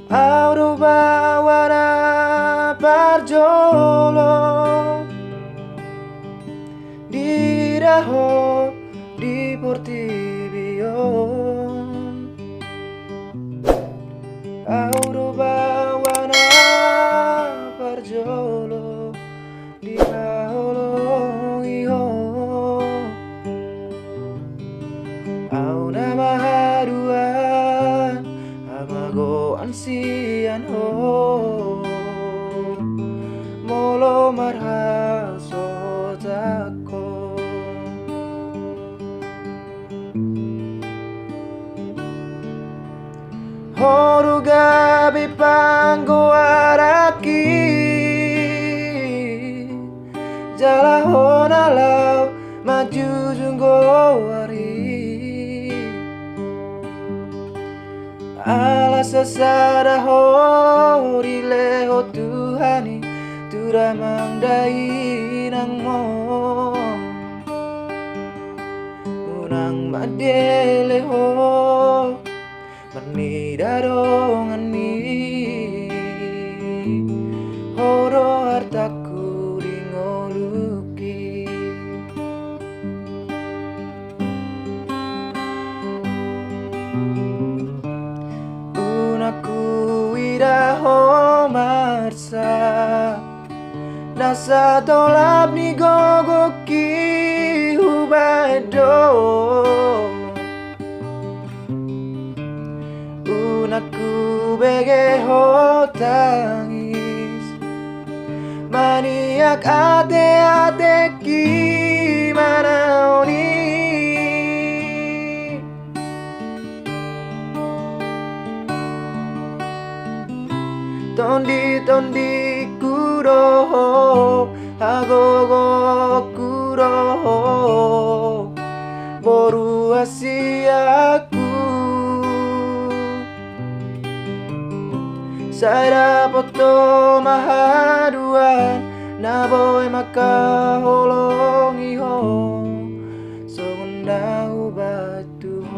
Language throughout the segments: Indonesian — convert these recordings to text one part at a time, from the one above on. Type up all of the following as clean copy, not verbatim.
Auro bawana parjolo diraho di Portibio. Auro bawana parjolo diraho iyo. Au nama haruan amago ansian ho molo marhaso tako horu gabi panggo araki jala honalau maju junggo hari ala sasara ho rileho Tuhani tura mangdai nang mo unang madele ho marni darongan mi horo hartaku ringoluki unaku iraho marsa nasa tolap ni gogoki hubado unaku bege ho tangis maniak ate ki mana oni tondi kuroho agogo kuroho boru asiaku saya poto mahaduan naboy makaholongi ho songundau batu ho.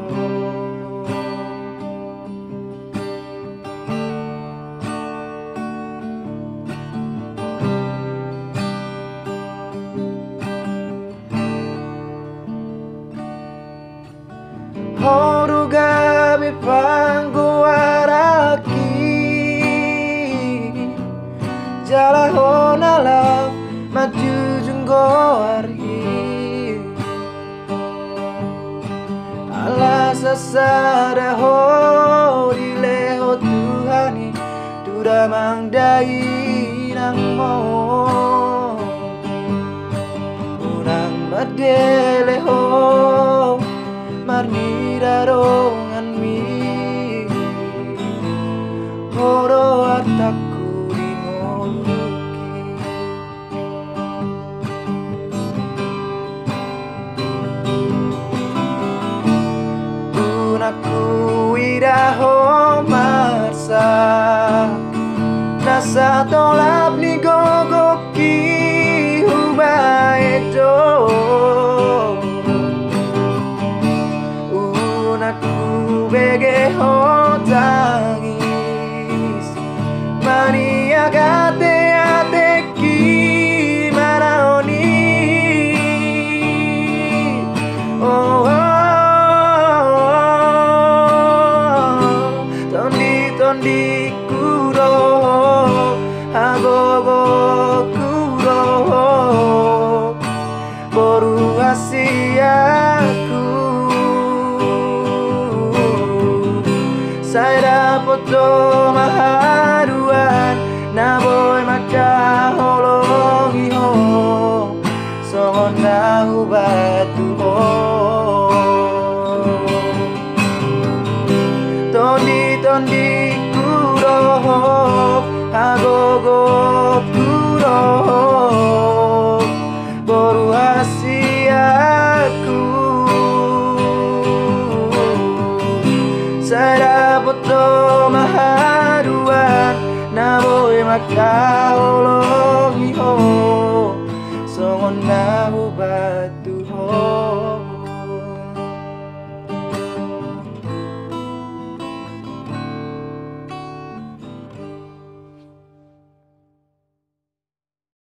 Horu gabi panggo araki jala honalau maju junggo hari ala sasara ho dileho Tuhani tura mangdai nang mo unang madele ho marni darongan mi horo hartaku ringoluki unaku iraho marsa nasa tolap ni gogoki hubaedo bege ho tangis maniak ate ki maraoni oh, tondi kuro agogo kuro boru asiaku saya poto mahaduan naboy makaholongi ho songo nahu batu tondi kuro agogo kuro boru asiaku sarapoto maharuan naboy makaolongi ho songon nahu batu